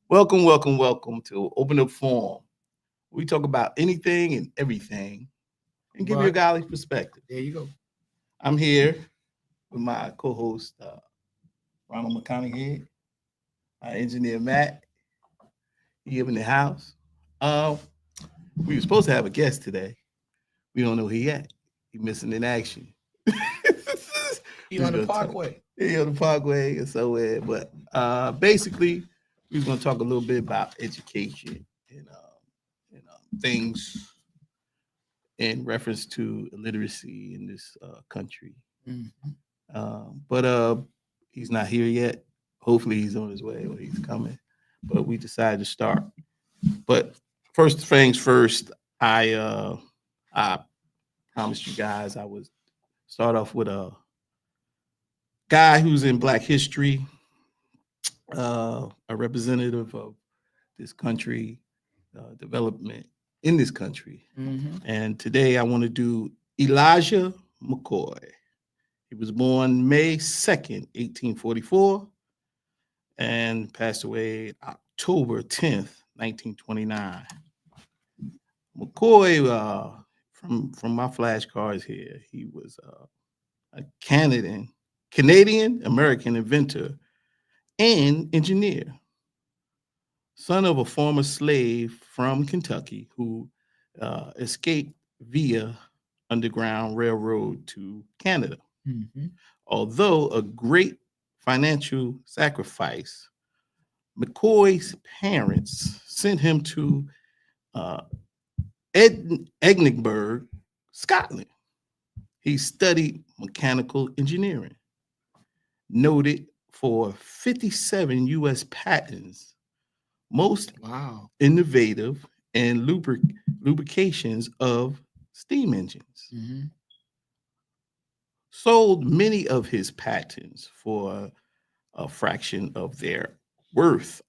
Welcome to Open Up Forum. We talk about anything and everything and give you a But golly perspective. there you go. I'm here with my co-host Ronald McConaughey, our engineer Matt. He in the house. Uh, we were supposed to have a guest today. We don't know he at. He missing in action. He We was on the gonna talk. Parkway. He on the Parkway and so but basically we was gonna talk a little bit about education and things in reference to illiteracy in this country. Mhm. But he's not here yet. Hopefully he's on his way or he's coming. But we decided to start. But first things first, I promised you guys I would start off with a guy who's in Black history, a representative of this country, development in this country. Mhm. And today I want to do Elijah McCoy. He was born May 2nd, 1844, and passed away October 10th, 1929. McCoy, from my flashcards here, he was a Canadian American inventor and engineer, son of a former slave from Kentucky who escaped via Underground Railroad to Canada. Mhm. Although a great financial sacrifice, McCoy's parents sent him to uh, Edinburgh, Scotland. He studied mechanical engineering, noted for 57 U.S. patents, most Wow. innovative and lubrications of steam engines. Mhm. Sold many of his patents for a fraction of their worth,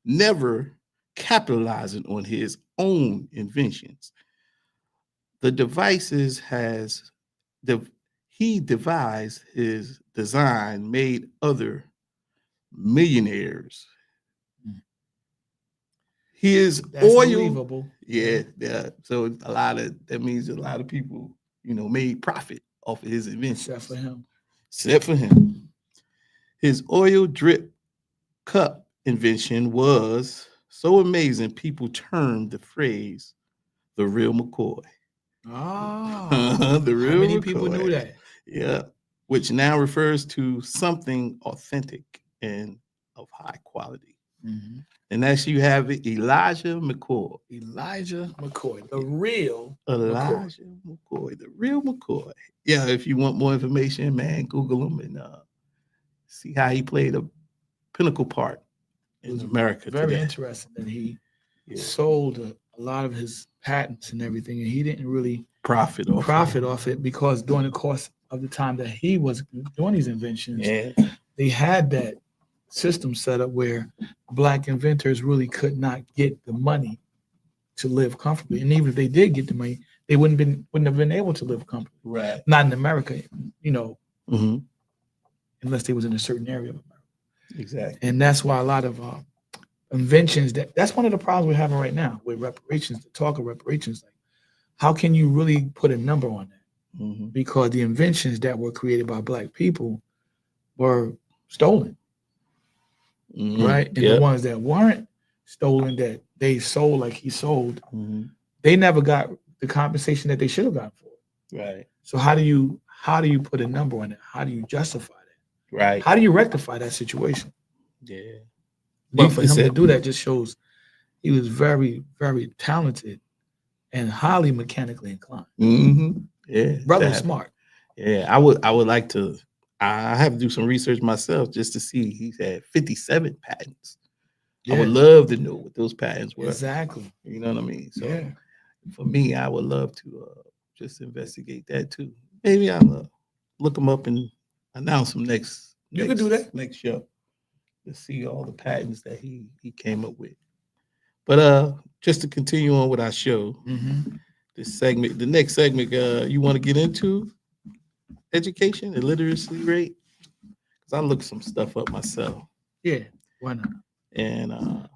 never capitalizing on his own inventions. The devices has the he devised his design made other millionaires. Mm. His That's oil, believable. yeah, yeah. So a lot of that means a lot of people, made profit off of his Except for inventions, him. except for him. His oil drip cup invention was so amazing, people termed the phrase the real McCoy. Oh, The how real many people knew McCoy. that? Yeah. Which now refers to something authentic and of high quality. Mhm. And next you have Elijah McCoy. Elijah McCoy, the real McCoy. Elijah McCoy, the real McCoy. Yeah, if you want more information, man, Google him and see how he played a pinnacle part It in was America very today. interesting that he Yeah. sold a lot of his patents and everything, and he didn't really Profit off of profit off it because during the course of the time that he was doing these inventions, it. they had that system set up where black inventors really could not get the money to live comfortably. And even if they did get the money, they wouldn't have been able to live comfortably. Right. Not in America, you know, Hmm. unless they was in a certain area of America. Exactly. And that's why a lot of inventions that's one of the problems we're having right now with reparations, the talk of reparations. Like, how can you really put a number on that? Hmm. Because the inventions that were created by black people were stolen, Hmm. right? And the Yep. ones that weren't stolen, that they sold like he sold, Hmm. they never got the compensation that they should have gotten for it. Right. So how do you put a number on it? How do you justify that? Right. How do you rectify that situation? Yeah. But for It him to said, do that just shows he was very, very talented and highly mechanically inclined. hmm yeah, Brother was that, smart. yeah. I would like to. I have to do some research myself just to see. He's had 57 patents. I would Yeah, love to know what those patents were. exactly. You know what I mean? So Yeah. for me, I would love to just investigate that too. Maybe I'll look them up and announce them next You could next do that. next show to see all the patents that he came up with. But just to continue on with our show, Hmm. the next segment, you want to get into education and literacy rate? Because I looked some stuff up myself. Yeah. Why not? And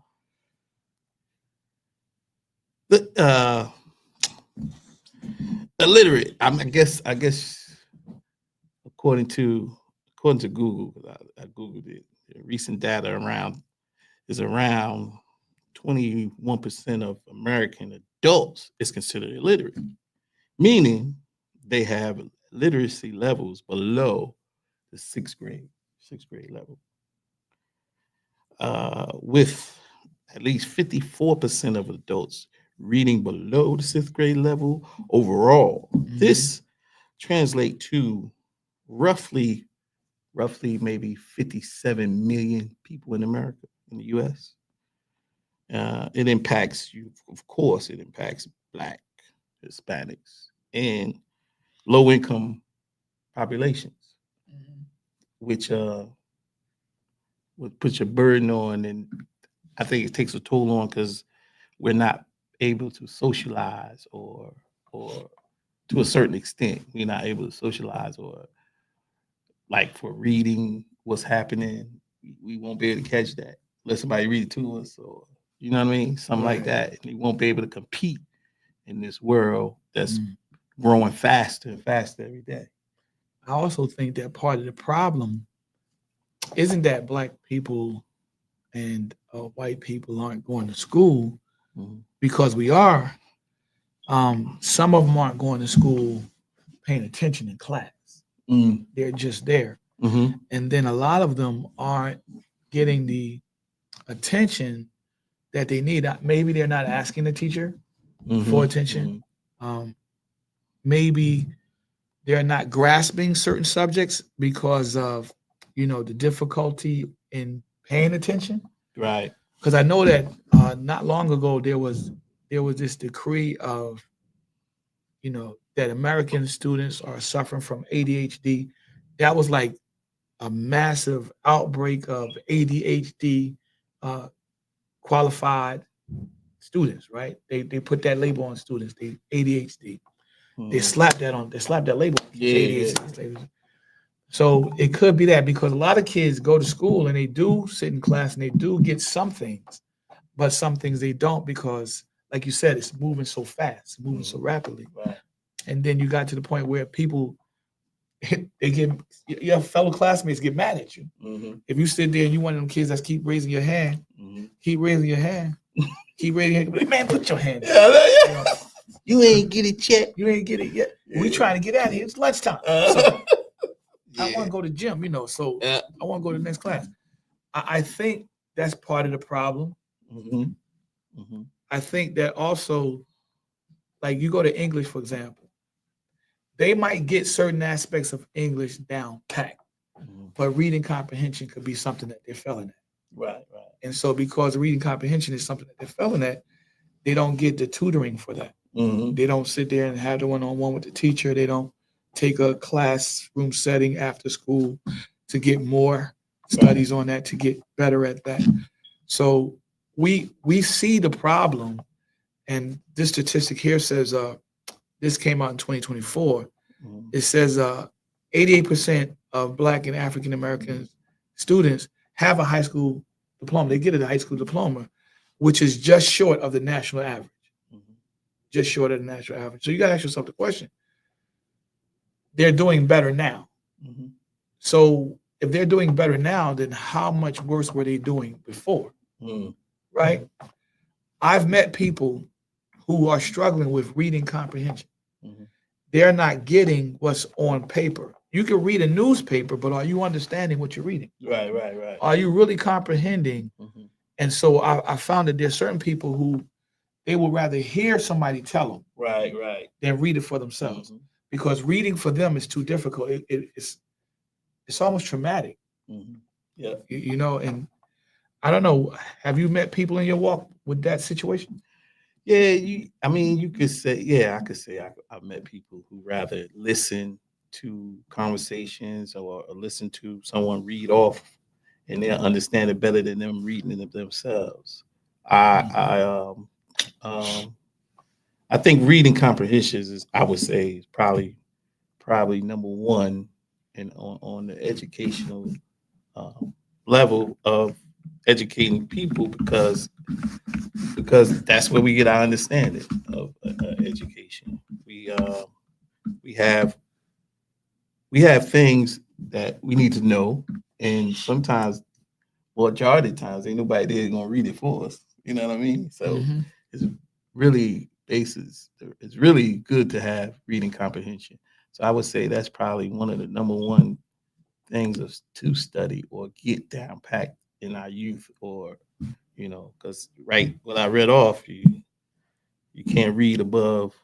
the illiterate. I guess according to Google, 'cause I googled it. Recent data around 21% of American adults is considered illiterate, meaning they have literacy levels below the sixth grade level. With at least 54% of adults reading below the sixth grade level overall. This translates to roughly maybe 57 million people in America, in the US. It impacts you, of course, it impacts Black, Hispanics, and low income populations, which would put your burden on. And I think it takes a toll on because we're not able to socialize or to a certain extent, we're not able to socialize or like for reading what's happening, we won't be able to catch that unless somebody read it to us or you know what I mean, something like that. And we won't be able to compete in this world that's growing faster and faster every day. I also think that part of the problem isn't that Black people and white people aren't going to school, because we are. Some of them aren't going to school paying attention in class. They're just there. And then a lot of them aren't getting the attention that they need. Maybe they're not asking the teacher for attention. Maybe they're not grasping certain subjects because of, the difficulty in paying attention. Right. Because I know that not long ago there was this decree of, that American students are suffering from ADHD. That was like a massive outbreak of ADHD qualified students, right? They put that label on students, they ADHD. They slapped that label. Yeah. So it could be that because a lot of kids go to school and they do sit in class and they do get some things, but some things they don't because, like you said, it's moving so fast, moving so rapidly. Right. And then you got to the point where people, your fellow classmates get mad at you. If you sit there and you one of them kids that keep raising your hand, keep raising your hand, man, put your hand down. You ain't get it yet. You ain't get it yet. We trying to get out of here. It's lunchtime. So I want to go to gym, so I want to go to the next class. I think that's part of the problem. I think that also, like you go to English, for example, they might get certain aspects of English down pat, but reading comprehension could be something that they're failing at. Right. And so because reading comprehension is something that they're failing at, they don't get the tutoring for that. They don't sit there and have the one-on-one with the teacher. They don't take a classroom setting after school to get more studies on that, to get better at that. So we see the problem, and this statistic here says this came out in 2024. It says 88% of Black and African American students have a high school diploma. They get a high school diploma, which is just short of the national average. Just short of the national average. So you got to ask yourself the question. They're doing better now. So if they're doing better now, then how much worse were they doing before? Right? I've met people who are struggling with reading comprehension. They're not getting what's on paper. You can read a newspaper, but are you understanding what you're reading? Right. Are you really comprehending? And so I found that there's certain people who they would rather hear somebody tell them Right. than read it for themselves. Because reading for them is too difficult. It's almost traumatic. Yeah. And I don't know, have you met people in your walk with that situation? Yeah, you could say, I could say I've met people who rather listen to conversations or listen to someone read off and they'll understand it better than them reading it themselves. I think reading comprehension is, I would say, is probably number one on the educational level of educating people because that's where we get our understanding of education. We have things that we need to know, and sometimes, well, majority of the times, ain't nobody there gonna read it for us. You know what I mean? So Mhm. it's really basis. It's really good to have reading comprehension. So I would say that's probably one of the number one things to study or get down packed in our youth, or because right when I read off, you can't read above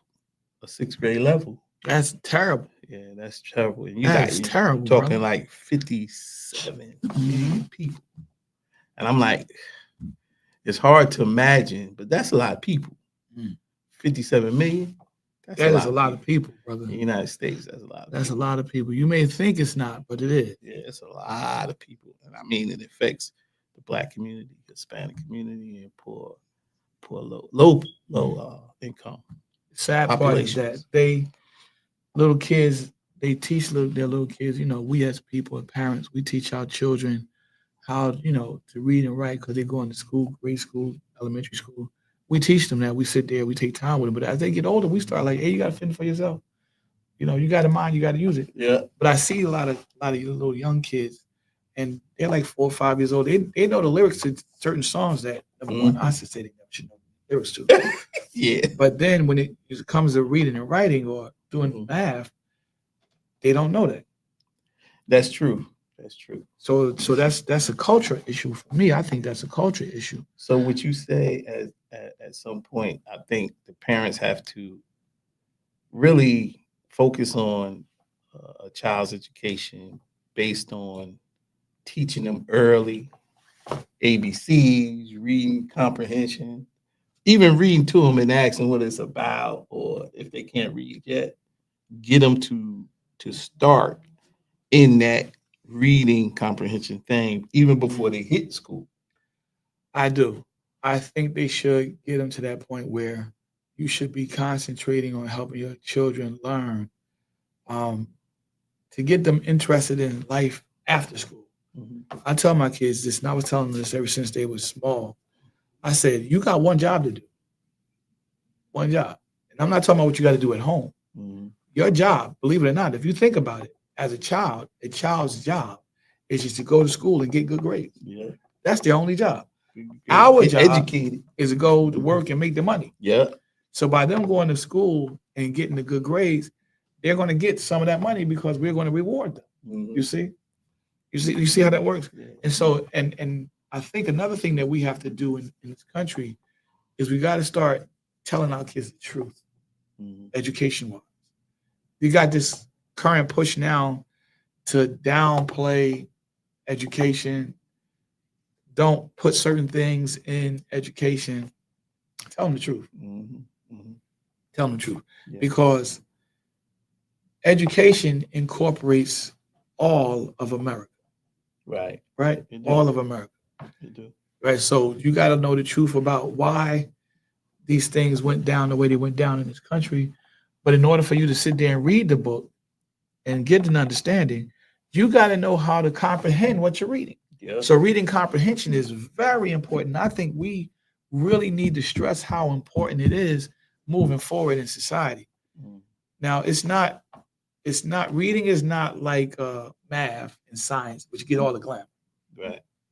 a sixth grade level. That's terrible. Yeah, that's terrible. And That's you're terrible, talking brother. like 57 Mhm. million people. And I'm like, it's hard to imagine, but that's a lot of people. Mm. 57 million. That's That is a lot of people, brother. In the United States, that's a lot of That's a people. lot of people. You may think it's not, but it is. Yeah, it's a lot of people. And I mean, it affects the Black community, Hispanic community, and poor, low income. Sad part is that little kids, they teach their little kids, we as people and parents, we teach our children how, to read and write because they go into school, grade school, elementary school. We teach them that. We sit there, we take time with them. But as they get older, we start like, hey, you got to fend for yourself. You got a mind, you got to use it. Yeah. But I see a lot of little young kids, and they're like 4 or 5 years old. They know the lyrics to certain songs that, number one, I should say they never should know the lyrics to. Yeah. But then when it comes to reading and writing or doing math, they don't know that. That's true. That's true. So that's a culture issue for me. I think that's a culture issue. So would you say at some point, I think the parents have to really focus on a child's education based on teaching them early ABCs, reading comprehension, even reading to them and asking what it's about, or if they can't read yet, get them to start in that reading comprehension thing even before they hit school. I do. I think they should get them to that point where you should be concentrating on helping your children learn, to get them interested in life after school. Mm-hmm. I tell my kids this, and I was telling them this ever since they were small. I said, you got one job to do. One job. And I'm not talking about what you got to do at home. Mm-hmm. Your job, believe it or not, if you think about it, as a child's job is just to go to school and get good grades. Yeah. That's their only job. Our job educated is to go to work and make the money. Yeah. So by them going to school and getting the good grades, they're going to get some of that money because we're going to reward them. Mm-hmm. You see how that works? Yeah. And so, and I think another thing that we have to do in this country is we got to start telling our kids the truth, education-wise. You got this current push now to downplay education. Don't put certain things in education. Tell them the truth. Tell them the truth. Yeah. Because education incorporates all of America. Right. Right? All of America. You do. Right. So you got to know the truth about why these things went down the way they went down in this country. But in order for you to sit there and read the book and get an understanding, you got to know how to comprehend what you're reading. Yeah. So reading comprehension is very important. I think we really need to stress how important it is moving forward in society. Now, reading is not like math and science, which get all the glamour.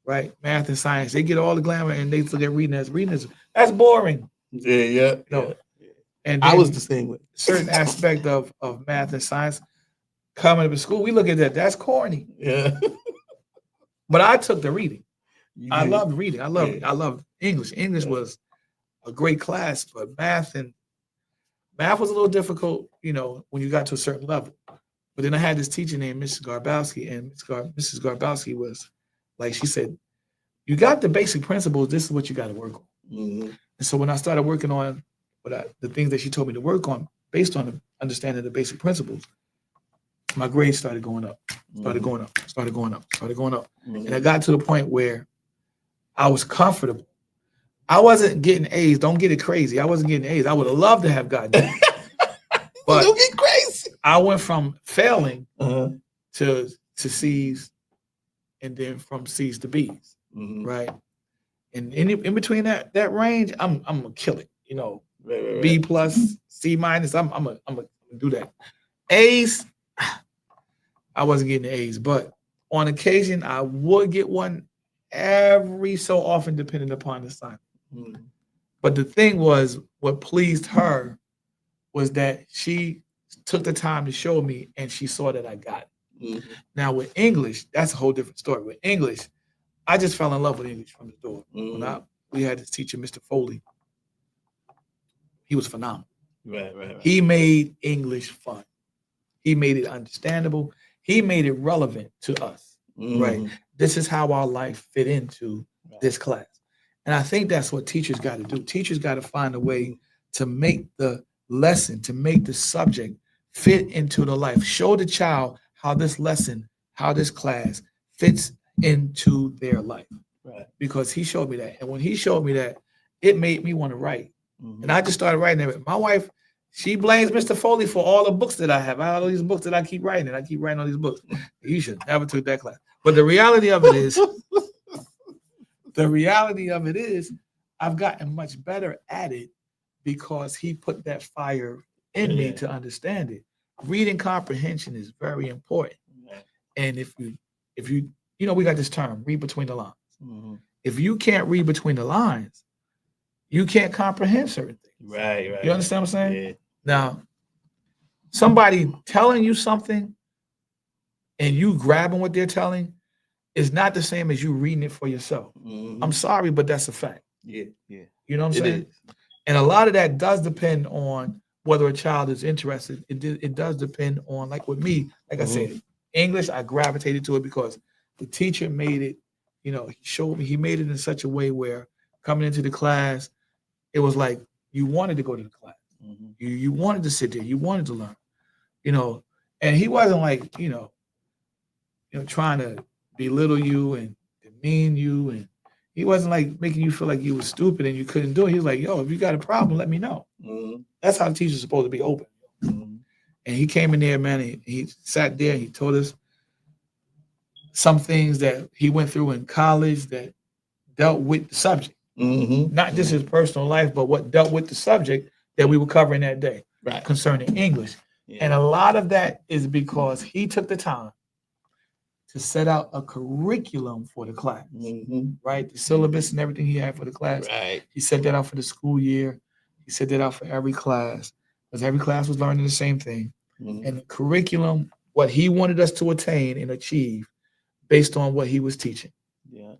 Right. Math and science, they get all the glamour, and they look at reading as that's boring. Yeah. No. And I was the same way. Certain aspect of math and science coming up in school, we look at that. That's corny. Yeah. But I took the reading. I loved reading. I loved English. English was a great class, but math was a little difficult, when you got to a certain level. But then I had this teacher named Mrs. Garbowski, and Mrs. Garbowski was like, she said, you got the basic principles. This is what you got to work on. Mm-hmm. And so when I started working on the things that she told me to work on based on the understanding the basic principles, my grades started going up, started going up. Mm-hmm. And I got to the point where I was comfortable. I wasn't getting A's. Don't get it crazy. I wasn't getting A's. I would have loved to have gotten A's. But don't get crazy. I went from failing to C's, and then from C's to B's, right? And in between that range, I'm gonna kill it. You know, Right. B plus, C minus. I'm gonna do that. A's, I wasn't getting A's, but on occasion I would get one every so often, depending upon the assignment. Mhm. But the thing was, what pleased her was that she took the time to show me, and she saw that I got it. Mhm. Now with English, that's a whole different story. With English, I just fell in love with English from the door. Mhm. We had this teacher, Mr. Foley. He was phenomenal. Right. He made English fun. He made it understandable. He made it relevant to us. Right. Mhm. This is how our life fit into Right. this class. And I think that's what teachers got to do. Teachers got to find a way to make the lesson, to make the subject fit into the life. Show the child how this lesson, how this class fits into their life. Right. Because he showed me that. And when he showed me that, it made me want to write. Mhm. And I just started writing it. My wife, she blames Mr. Foley for all the books that I have. I have all these books that I keep writing, and I keep writing all these books. You should never took that class. But the reality of it is, I've gotten much better at it because he put that fire in me Yeah. to understand it. Reading comprehension is very important. Right. And if you, we got this term, read between the lines. Mhm. If you can't read between the lines, you can't comprehend certain things. Right. You understand what I'm saying? Yeah. Now, somebody telling you something and you grabbing what they're telling is not the same as you reading it for yourself. Mhm. I'm sorry, but that's a fact. Yeah. You know what I'm It saying? is. And a lot of that does depend on whether a child is interested. It does depend on, like with me, like I said, English, I gravitated to it because the teacher made it, he showed me, he made it in such a way where coming into the class, it was like you wanted to go to the class. Mhm. You wanted to sit there, you wanted to learn, and he wasn't like, trying to belittle you and demean you, and he wasn't like making you feel like you were stupid and you couldn't do it. He was like, yo, if you got a problem, let me know. Mhm. That's how the teacher's supposed to be open. Mhm. And he came in there, man, and he sat there and he told us some things that he went through in college that dealt with the subject, Mhm. not just his personal life, but what dealt with the subject that we were covering that day Right. concerning English. Yeah. And a lot of that is because he took the time to set out a curriculum for the class, Mhm. right? The syllabus and everything he had for the class. Right. He set that out for the school year. He set that out for every class because every class was learning the same thing. Mhm. And the curriculum, what he wanted us to attain and achieve based on what he was teaching, Yeah.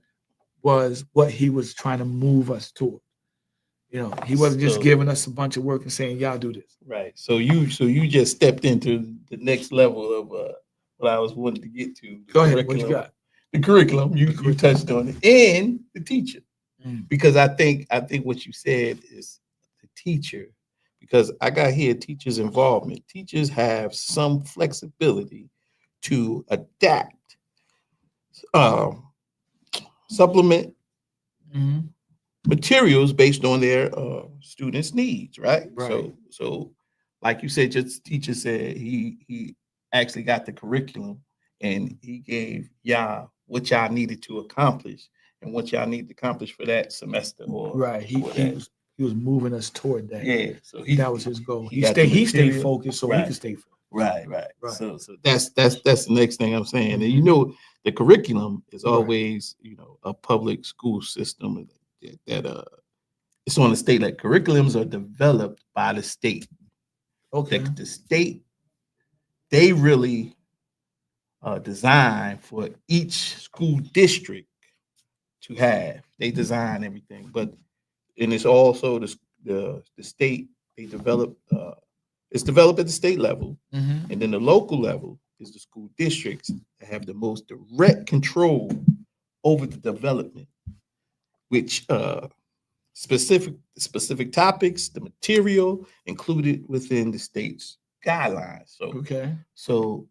was what he was trying to move us toward. He wasn't just So- giving us a bunch of work and saying, y'all do this. Right. So you just stepped into the next level of what I was wanting to get to. The Go ahead. What you curriculum. got? The curriculum. You touched on it, and the teacher. Mm. Because I think what you said is the teacher. Because I got here teachers' involvement. Teachers have some flexibility to adapt, supplement Mhm. materials based on their students' needs, right? Right. So like you said, just teacher said he actually got the curriculum and he gave y'all what y'all needed to accomplish and what y'all need to accomplish for that semester or Right. He was moving us toward that. yeah. So That was his goal. he He got the stayed material. focused so he Right. could stay focused. right. Right. So that's the next thing I'm saying. And Mhm. the curriculum is Right. always, a public school system that it's on the state. Like curriculums are developed by the state. Okay. The state, they really design for each school district to have. They design everything, and it's also the state. They develop. It's developed at the state level, Mhm. and then the local level is the school districts that have the most direct control over the development, which specific topics, the material included within the state's guidelines. Okay. So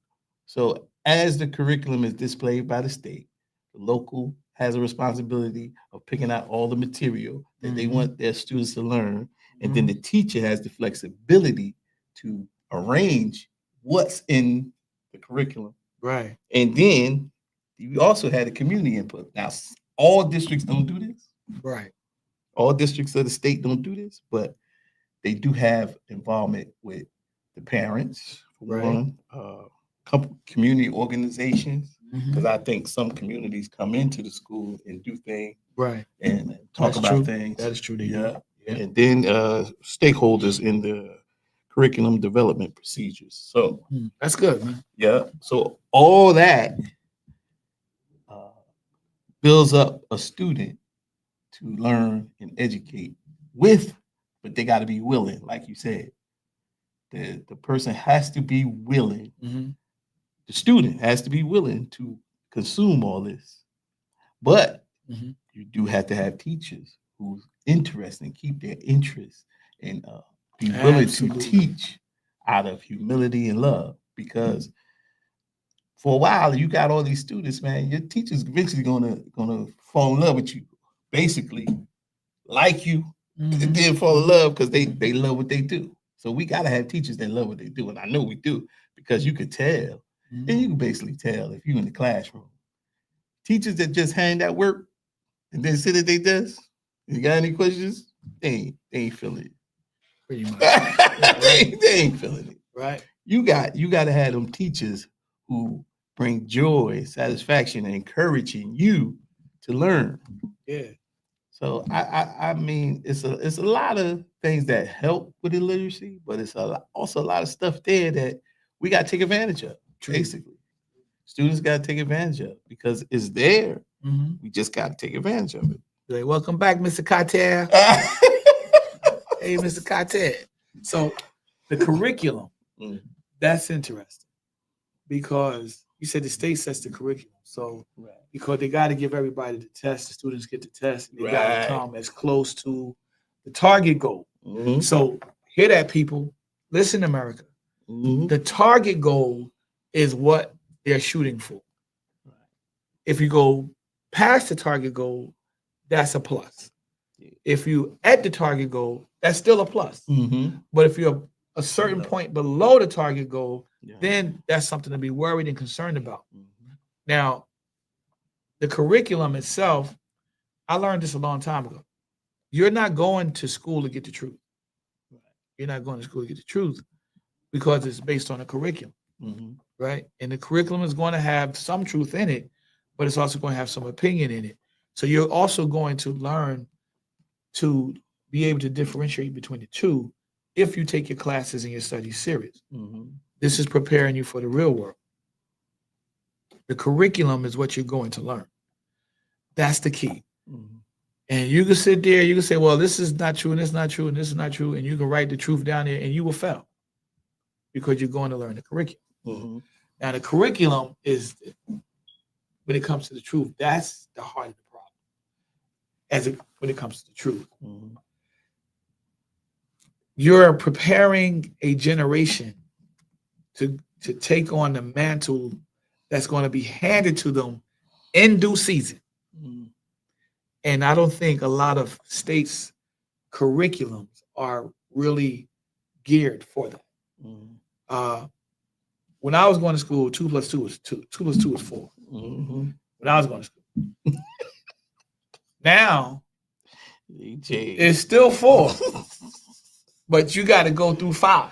as the curriculum is displayed by the state, the local has a responsibility of picking out all the material that they Mhm. want their students to learn, and then the teacher has the flexibility to arrange what's in the curriculum. Right. And then you also had a community input. Now, all districts don't do this. Right. All districts of the state don't do this, but they do have involvement with the parents, for Right. one, couple community organizations, because Mhm. I think some communities come into the school and do things Right. and talk That's about true. things. That is true. They do. Yeah. Yeah. And then stakeholders in the curriculum development procedures. So That's good, man. yeah, so all that uh, builds up a student to learn and educate with, but they got to be willing, like you said. The person has to be willing, Mhm. the student has to be willing to consume all this. But Mhm. you do have to have teachers who's interested and keep their interest and be willing Absolutely. to teach out of humility and love. Because for a while, you got all these students, man. Your teacher's eventually gonna fall in love with you, basically, like you, and Mhm. then fall in love because they love what they do. So we gotta have teachers that love what they do, and I know we do because you could tell, and Mhm. you can basically tell if you're in the classroom. Teachers that just hand out work and then sit at their desk. You got any questions? They ain't feeling it. Pretty much. They ain't feeling it. Right. You got to have them teachers who bring joy, satisfaction, and encouraging you to learn. Yeah. So I mean it's a lot of things that help with illiteracy, but it's also a lot of stuff there that we got to take advantage of. True. Basically, students got to take advantage of because it's there. Mhm. We just got to take advantage of it. Like, welcome back, Mr. Carter. Hey, Mr. Carter. So the curriculum, Mm. that's interesting because you said the state sets the curriculum. So Right. because they got to give everybody the test, the students get the test, and they got Right. to come as close to the target goal. Mhm. So hear that, people. Listen, America. Mhm. The target goal is what they're shooting for. If you go past the target goal, that's a plus. If you at the target goal, that's still a plus. Mhm. But if you're a certain Below. point below the target goal, Yeah. then that's something to be worried and concerned about. Mhm. Now, the curriculum itself, I learned this a long time ago. You're not going to school to get the truth. You're not going to school to get the truth because it's based on a curriculum, Mhm. right? And the curriculum is going to have some truth in it, but it's also going to have some opinion in it. So you're also going to learn to be able to differentiate between the two if you take your classes and your studies serious. Mhm. This is preparing you for the real world. The curriculum is what you're going to learn. That's the key. Mhm. And you can sit there, you can say, well, this is not true, and this is not true, and this is not true, and you can write the truth down there, and you will fail because you're going to learn the curriculum. Mhm. Now, the curriculum is, when it comes to the truth, that's the heart of the problem. When it comes to the truth, Mhm. you're preparing a generation to take on the mantle that's going to be handed to them in due season. Mhm. And I don't think a lot of states' curriculums are really geared for that. Mhm. When I was going to school, 2 + 2 was 2. 2 + 2 was 4. Mhm. When I was going to school. Now EJ. it's still 4, but you got to go through 5.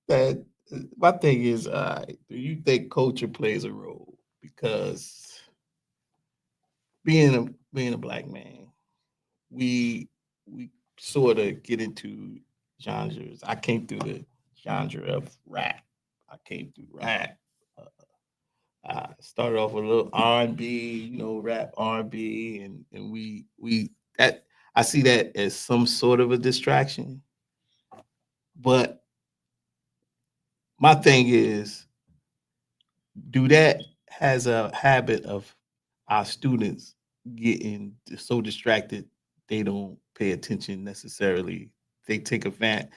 That my thing is, do you think culture plays a role? Because being a black man, we sort of get into genres. I came through the genre of rap. I came through rap. Uh, I started off with a little R&B, rap R&B, and we that I see that as some sort of a distraction. But my thing is, do that has a habit of our students getting so distracted they don't pay attention necessarily. They take advantage.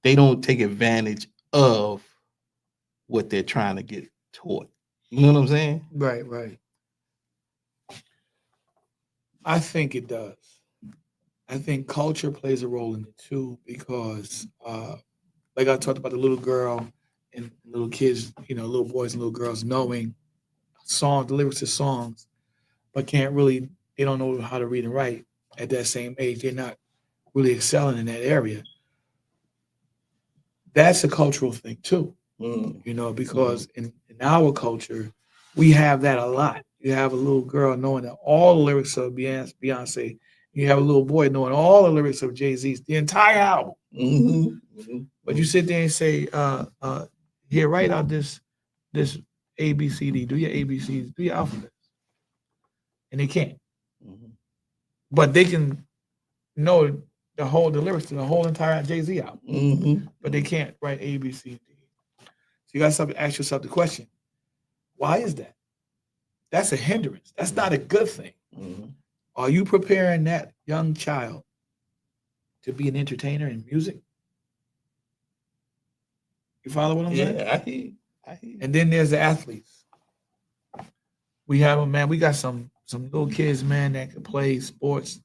They don't take advantage of what they're trying to get taught. You know what I'm saying? Right, right. I think it does. I think culture plays a role in it too because, like I talked about the little girl and little kids, little boys and little girls knowing songs, the lyrics to songs. but they don't know how to read and write at that same age. They're not really excelling in that area. That's a cultural thing too, because in our culture, we have that a lot. You have a little girl knowing that all the lyrics of Beyonce. You have a little boy knowing all the lyrics of Jay-Z's, the entire album. But you sit there and say, here, write out this ABCD, do your ABCs, do your alphabets. And they can't. But they can know the lyrics to the whole entire Jay-Z album. But they can't write ABCD. So you got to ask yourself the question, why is that? That's a hindrance. That's not a good thing. Are you preparing that young child to be an entertainer in music? You follow what I'm saying? Yeah, I hear. And then there's the athletes. We have them, man. We got some little kids, man, that can play sports,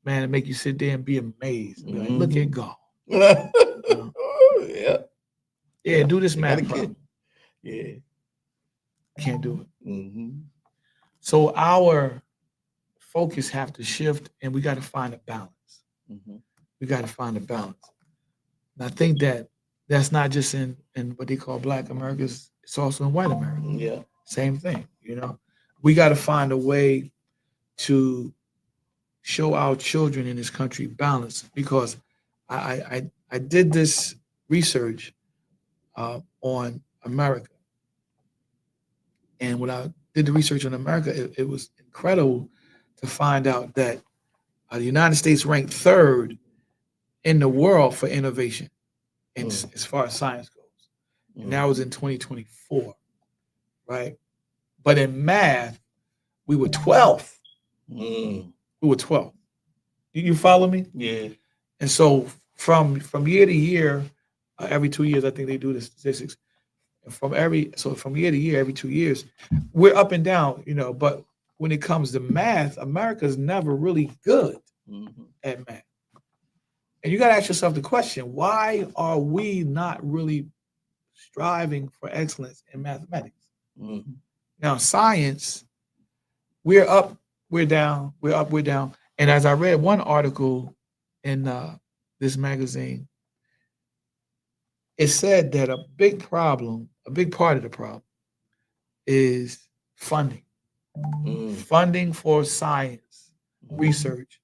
man, and make you sit there and be amazed. Be like, look at God. Yeah, do this math problem. Yeah. Can't do it. So our focus have to shift, and we got to find a balance. We got to find a balance. And I think that's not just in what they call Black Americans, it's also in white America. Yeah. Same thing, We got to find a way to show our children in this country balance, because I did this research on America. And when I did the research on America, it was incredible to find out that the United States ranked third in the world for innovation, as far as science goes. And that was in 2024, right? But in math, we were 12th. We were 12th. You follow me? Yeah. And so from year to year, every 2 years, I think they do the statistics. From year to year, every 2 years, we're up and down, But when it comes to math, America's never really good at math. And you got to ask yourself the question: why are we not really striving for excellence in mathematics? Now, science, we're up, we're down, we're up, we're down. And as I read one article in this magazine, it said that a big part of the problem is funding. Funding for science, research,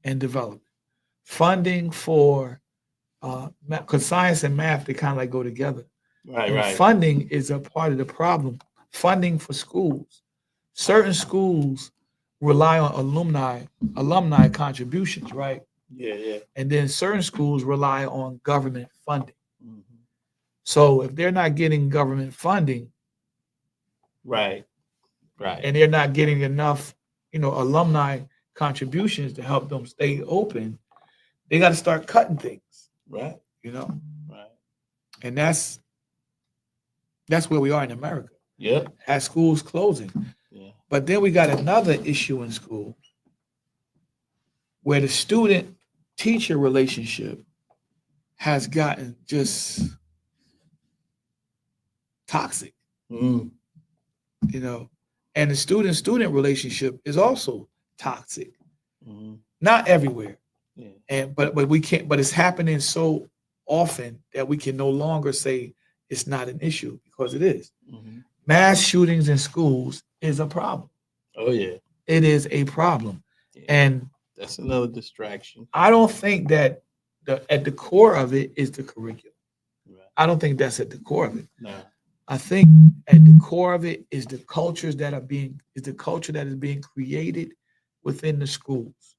and development. Funding for, because science and math, they kind of like go together. Right. Funding is a part of the problem. Funding for schools. Certain schools rely on alumni contributions, right? Yeah. And then certain schools rely on government funding. So if they're not getting government funding, right, and they're not getting enough, alumni contributions to help them stay open, they got to start cutting things, right, right. And that's where we are in America. Yeah, at schools closing. yeah, But then we got another issue in school where the student-teacher relationship has gotten just toxic, and the student-student relationship is also toxic. Not everywhere, but we can't. But it's happening so often that we can no longer say it's not an issue, because it is. Mass shootings in schools is a problem. Oh yeah, it is a problem, and that's another distraction. I don't think that at the core of it is the curriculum. Right. I don't think that's at the core of it. No. I think at the core of it is the culture that is being created within the schools.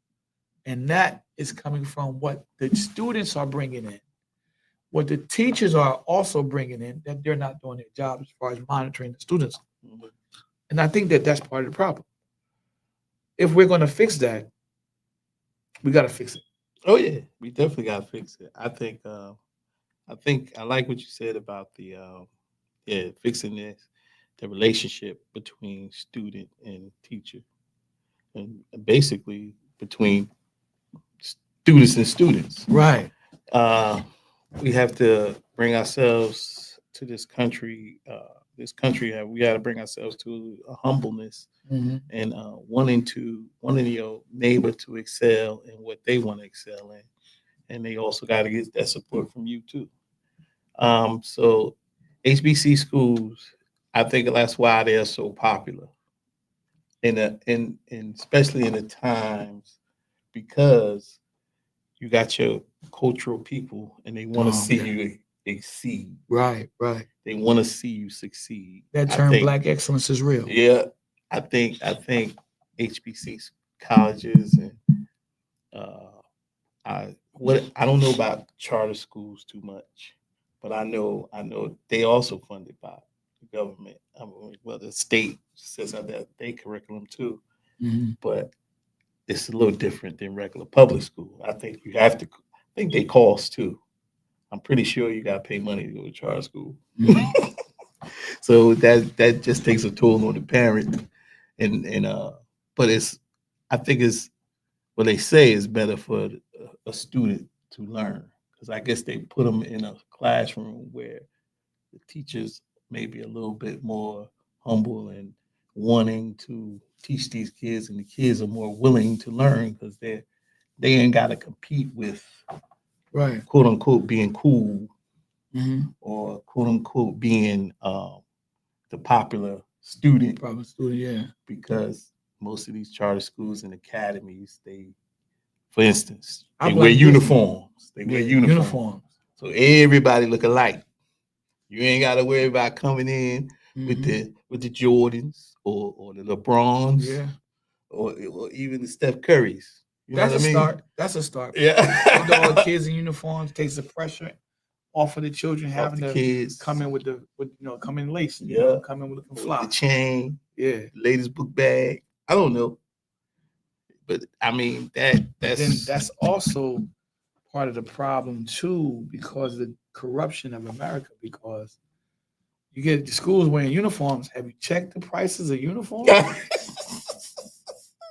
And that is coming from what the students are bringing in, what the teachers are also bringing in, that they're not doing their job as far as monitoring the students. And I think that that's part of the problem. If we're going to fix that, we got to fix it. Oh yeah, we definitely got to fix it. I think I like what you said about the fixing the relationship between student and teacher, and basically between students and students. Right. We have to bring ourselves to this country. We got to bring ourselves to a humbleness Mhm. and wanting your neighbor to excel in what they want to excel in, and they also got to get that support from you too. So HBC schools, I think that's why they're so popular in especially in the times, because you got your cultural people and they want to Oh, see yeah. you exceed. Right, right. They want to see you succeed. That I term think, black excellence is real. yeah, I think HBC colleges and I don't know about charter schools too much, but I know they also funded by the government. I mean, well, the state says that they curriculum too, Mhm. but it's a little different than regular public school. I think you have to. I think they cost too. I'm pretty sure you got to pay money to go to charter school. Mhm. So that just takes a toll on the parent, and but I think it's what they say is better for a student to learn, because I guess they put them in a classroom where the teachers may be a little bit more humble and wanting to teach these kids, and the kids are more willing to learn because they ain't got to compete with Right. quote unquote being cool Mhm. or quote unquote being the popular student, Private student, yeah. because most of these charter schools and academies, for instance, I they wear blame Disney. uniforms. They wear Yeah, uniforms. uniforms. So everybody look alike. You ain't got to worry about coming in with Mhm. the Jordans or the LeBrons Yeah. or even the Steph Currys. You know That's what a I mean? start. That's a start. Put all the Yeah. kids in uniforms, takes the pressure off of the children Off having the to kids. come in with come in laced, Yeah. come in with looking With fly. the chain, Yeah. latest book bag. I don't know. But I mean Then that's that's also part of the problem too, because of the corruption of America. Because you get the schools wearing uniforms. Have you checked the prices of uniforms? Bro,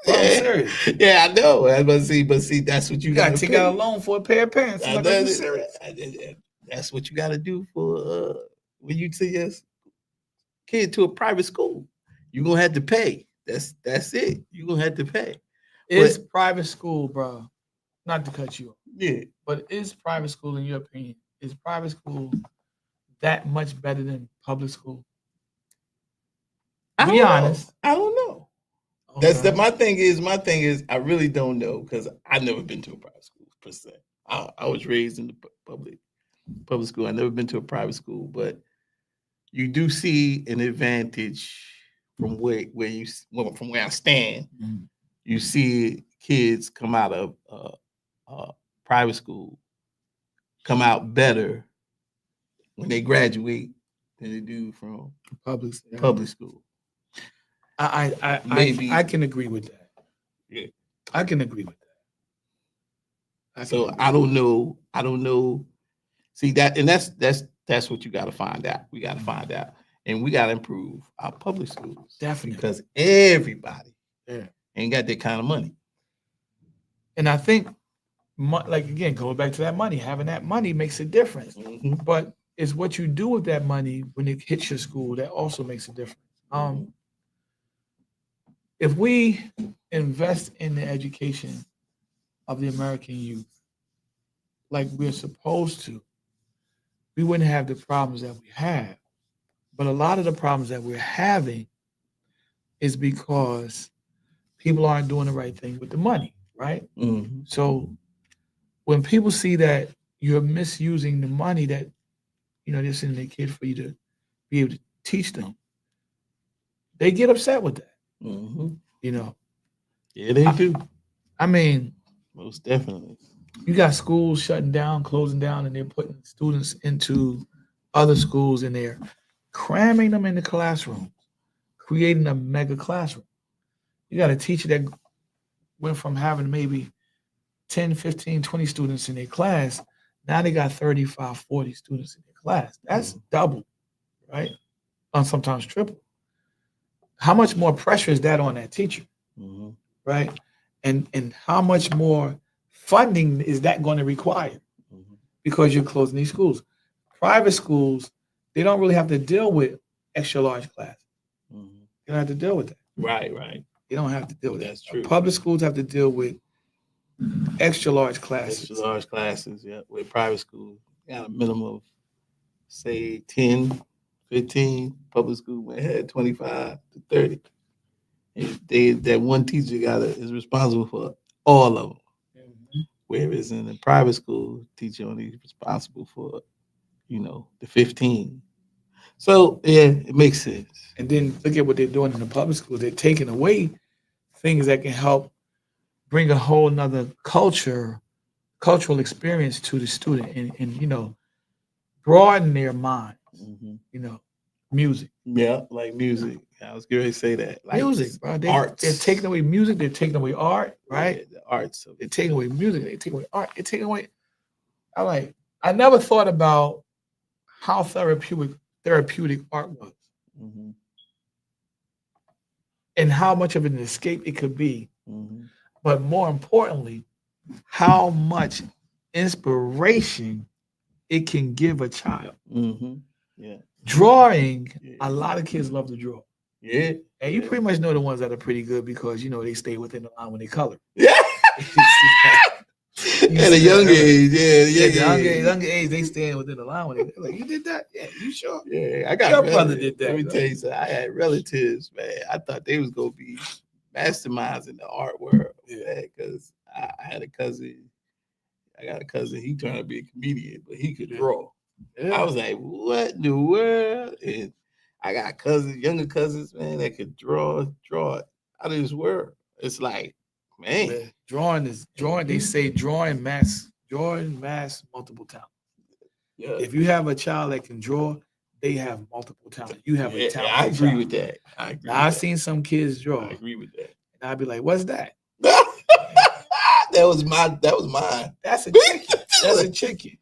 I'm serious. Yeah, I know. But see, that's what You you gotta gotta take pay. out a loan for a pair of pants. I'm I like, are know you that- serious? That's what you gotta do for when you take your kid to a private school. You're gonna have to pay. That's it. You're gonna have to pay. Is But private school, bro? Not to cut you off, yeah, but is private school, in your opinion, is private school that much better than public school? I Be don't know. honest. I don't know. That's Okay. that. My thing is I really don't know because I've never been to a private school per se. I was raised in the public school. I've never been to a private school, but you do see an advantage from from where I stand. Mhm. You see kids come out of private school come out better when they graduate than they do from Public. public school. Maybe. I can agree with that. Yeah. I can agree with that. So I don't know. I don't know. See that, and that's what you got to find out. We got to find out, and we got to improve our public schools. Definitely. Because everybody Yeah. ain't got that kind of money. And I think, like again, going back to that money, having that money makes a difference. Mhm. But it's what you do with that money when it hits your school that also makes a difference. If we invest in the education of the American youth like we're supposed to, we wouldn't have the problems that we have. But a lot of the problems that we're having is because people aren't doing the right thing with the money, right? Mhm. So when people see that you're misusing the money that they're sending their kid for you to be able to teach them, they get upset with that. Mhm. You know, Yeah, they do. I mean, Most definitely. you got schools shutting down, closing down, and they're putting students into other schools and they're cramming them in the classroom, creating a mega classroom. You got a teacher that went from having maybe 10, 15, 20 students in their class. Now they got 35, 40 students in their class. That's double, right? And sometimes triple. How much more pressure is that on that teacher, Mhm. right? And how much more funding is that going to require? Mhm. Because you're closing these schools. Private schools, they don't really have to deal with extra large classes. Mhm. They don't have to deal with that. Right. You don't have to deal with that. That's true. Public schools have to deal with extra large classes. Extra large classes, yeah. With private schools, got a minimum of say 10, 15. Public school may have 25 to 30. And that one teacher is responsible for all of them. Mhm. Whereas in the private school, teacher only responsible for, the 15. So yeah, it makes sense. And then look at what they're doing in the public schools. They're taking away things that can help bring a whole nother cultural experience to the student and broaden their mind, Mhm. music. Yeah, like music. I was going to say that. Like Music, bro. arts. They're taking away music, they're taking away art, right? Yeah, the arts. They're taking away music, they're taking away art, they're taking away. I never thought about how therapeutic art was Mhm, and how much of an escape it could be. mhm. But more importantly, how much inspiration it can give a child. Mm-hmm. Yeah. Drawing, Yeah. a lot of kids love to draw. Yeah. And you pretty much know the ones that are pretty good because they stay within the line when they color. Yeah. You At a see young that? age, yeah, Younger age, they stand within the line when they like, you did that? Yeah, you sure? Yeah, I got Your brother did that, Let me right? tell you something. I had relatives, man. I thought they was gonna be masterminds in the art world, because I had a cousin. I got a cousin. He turned out to be a comedian, but he could draw. Yeah. I was like, what in the world? And I got cousins, younger cousins, man, that could draw out of this world. It's like, man. Yeah. Drawing. They say drawing mass multiple talent. Yeah. If you have a child that can draw, they have multiple talent. You have a talent. I agree with that. I've seen some kids draw. I agree with that. And I'd be like, what's that? That was mine. That's a chicken. That's a chicken.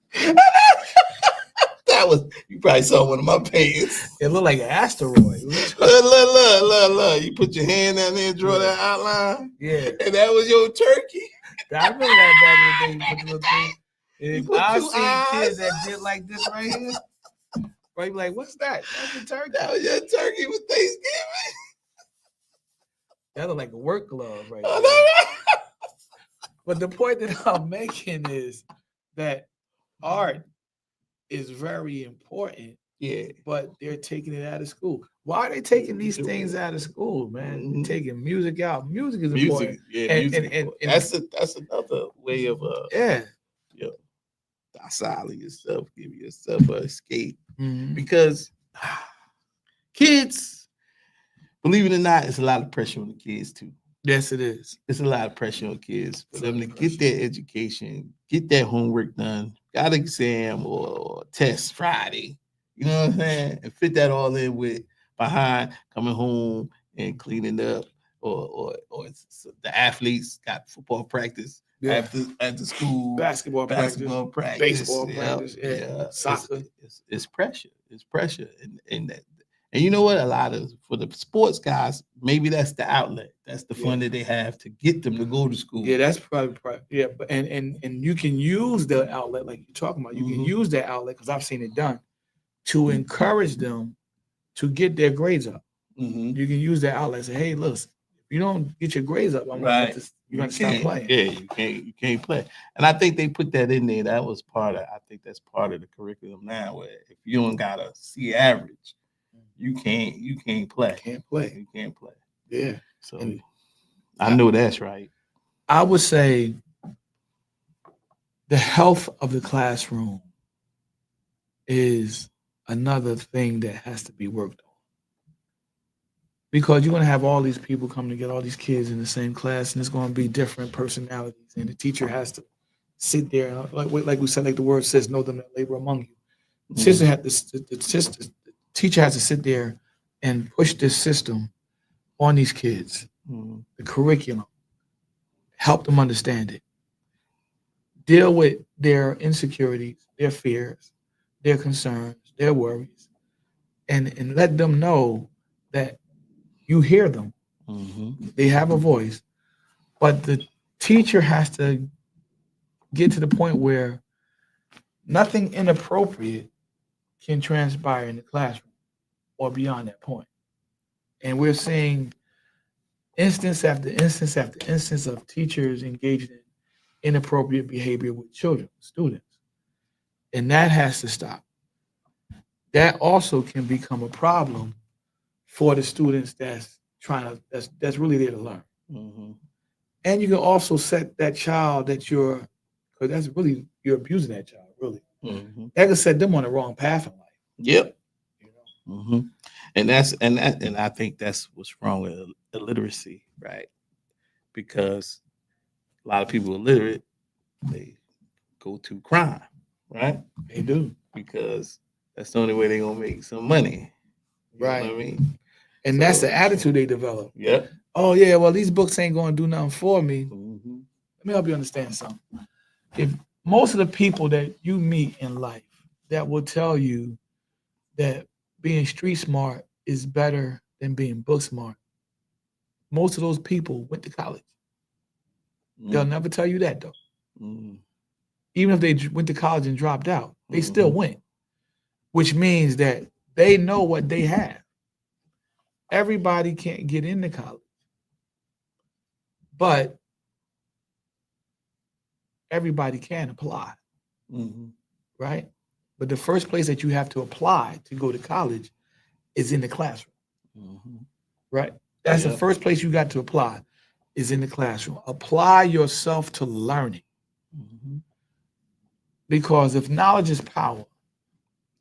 That was, you probably saw one of my paintings. It looked like an asteroid. Look. You put your hand down there and draw that outline. Yeah. And that was your turkey. I remember that back in the day. Put the little thing. You And put I've two seen eyes. kids that did like this right here. Right, be like, what's that? That's a turkey. That was your turkey with Thanksgiving. That look like a work glove right Oh, there. no. But the point that I'm making is that art is very important, Yeah. but they're taking it out of school. Why are they taking these things out of school, man? Mhm. They're taking music out. Music is Music. important. Yeah, And- music. and- That's another way of Yeah. docile yourself, give yourself an escape. Mhm. Because kids, believe it or not, it's a lot of pressure on the kids too. Yes, it is. It's a lot of pressure on kids for It's a them lot to of get their education, get their homework done, got an exam or test Friday. You know what I'm saying? And fit that all in with behind coming home and cleaning up, or the athletes got football practice Yeah. after school, Basketball practice, practice, baseball yeah, practice, yeah, It's- soccer. It's pressure. It's pressure, and that. And you know what? A lot of for the sports guys, maybe that's the outlet. That's the fun that they have to get them to go to school. Yeah, that's probably yeah. But and you can use the outlet like you're talking about. You can Mhm. use that outlet because I've seen it done to encourage them to get their grades up. Mhm. You can use that outlet. Say, hey, look, if you don't get your grades up, I'm Right. you're gonna stop playing. Yeah, you can't play. And I think they put that in there. That was I think that's part of the curriculum now. Where if you don't got a C average, you can't play. Can't play. You can't play. Yeah. So And- I know that's right. I would say the health of the classroom is another thing that has to be worked on. Because you're going to have all these people coming to get all these kids in the same class, and it's going to be different personalities. And the teacher has to sit there, and like we said, like the word says, know them that labor among you. The teacher has to sit there and push this system on these kids, Mhm. the curriculum, help them understand it, deal with their insecurities, their fears, their concerns, their worries, and let them know that you hear them. Mhm. They have a voice, but the teacher has to get to the point where nothing inappropriate can transpire in the classroom or beyond that point. And we're seeing instance after instance after instance of teachers engaging in inappropriate behavior with children, students. And that has to stop. That also can become a problem for the students that's trying to that's really there to learn. Mm-hmm. And you can also set that child that you're because that's really you're abusing that child, really. Mm-hmm. That can set them on the wrong path in life, Yep. you know. Mm-hmm. And I think that's what's wrong with illiteracy, right? Because a lot of people illiterate, they go to crime, right? They do. Because that's the only way they're gonna make some money. You know Right. what I mean? And that's So, the attitude they develop. yep. Oh yeah, well these books ain't gonna do nothing for me. Mm-hmm. Let me help you understand something. If most of the people that you meet in life that will tell you that being street smart is better than being book smart, most of those people went to college. They'll never tell you that though. Mm-hmm. Even if they went to college and dropped out, they still Mhm. went, which means that they know what they have. Everybody can't get into college, but everybody can apply, Mm-hmm. right? But the first place that you have to apply to go to college is in the classroom, Mm-hmm. right? That's the Yeah. first place you got to apply is in the classroom. Apply yourself to learning Mm-hmm. because if knowledge is power,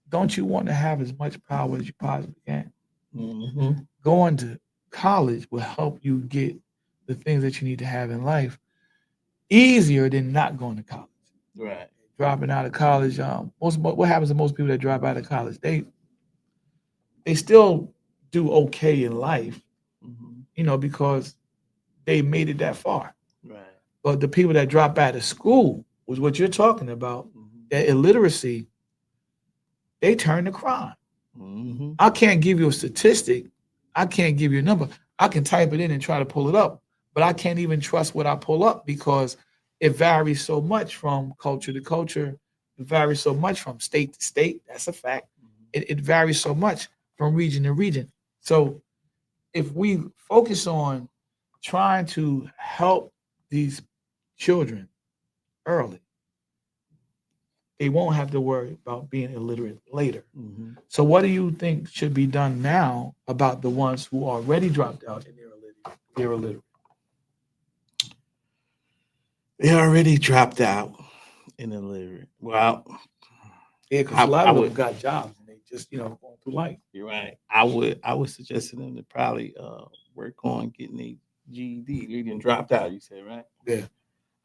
don't you want to have as much power as you possibly can? Mm-hmm. Going to college will help you get the things that you need to have in life easier than not going to college. Right. Dropping out of college, what happens to most people that drop out of college? They still do okay in life, Mm-hmm. because they made it that far. Right. But the people that drop out of school was what you're talking about, Mm-hmm. that illiteracy, they turn to crime. Mm-hmm. I can't give you a statistic. I can't give you a number. I can type it in and try to pull it up, but I can't even trust what I pull up because it varies so much from culture to culture. It varies so much from state to state. That's a fact. It varies so much from region to region. So if we focus on trying to help these children early, they won't have to worry about being illiterate later. Mm-hmm. So, what do you think should be done now about the ones who already dropped out and they're illiterate? They already dropped out in illiterate. Well, Yeah, because a lot I of them would. got jobs and they just going through life. You're right. I would suggest to them to probably work on getting a GED. They didn't dropped out. You said right. Yeah.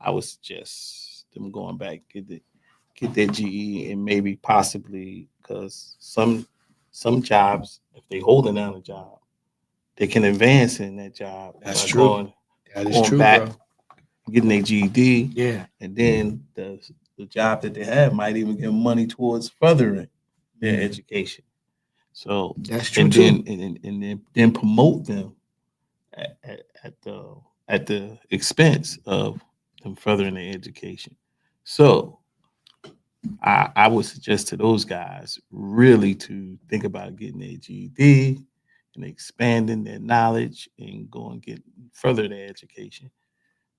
I would suggest them going back get their GE and maybe possibly because some jobs if they holding down a job they can advance in that job That's by true. going That is going true, back bro. getting their GED Yeah. and then the job that they have might even give money towards furthering their education. So That's true and too. then promote them at the expense of them furthering their education. So I would suggest to those guys really to think about getting their GED and expanding their knowledge and go and get further their education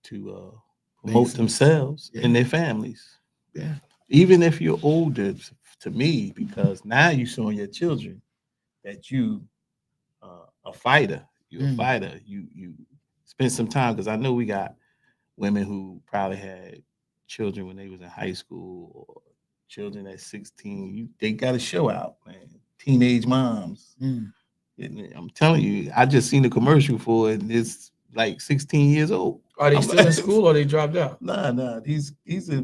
to promote Makes sense. themselves Yeah. and their families. Yeah. Even if you're older, to me, because now you're showing your children that you a fighter. You're a Mm. fighter. You spend some time because I know we got women who probably had children when they was in high school or children at 16. They got a show out, man. Teenage moms. Mm. And I'm telling you, I just seen the commercial for it. And it's like 16 years old. Are they I'm still in like, school or they dropped out? nah. These are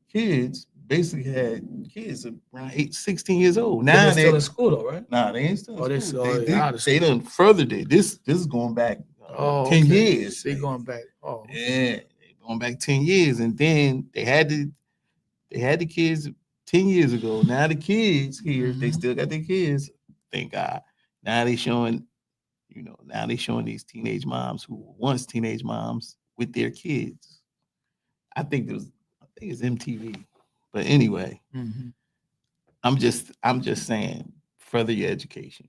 kids basically had kids around 16 years old. But Now they're still they in school though, right? nah, they ain't still Oh, in they school. still out of They school. done furthered it. This is going back Oh, 10 okay. years. They man. going back. Oh, Yeah, they going back 10 years. And then they had the kids 10 years ago. Now the kids here, they Mhm. still got their kids. Thank God. Now they showing, now they showing these teenage moms who were once teenage moms with their kids. I think it's MTV. But anyway, Mhm. I'm just saying, further your education.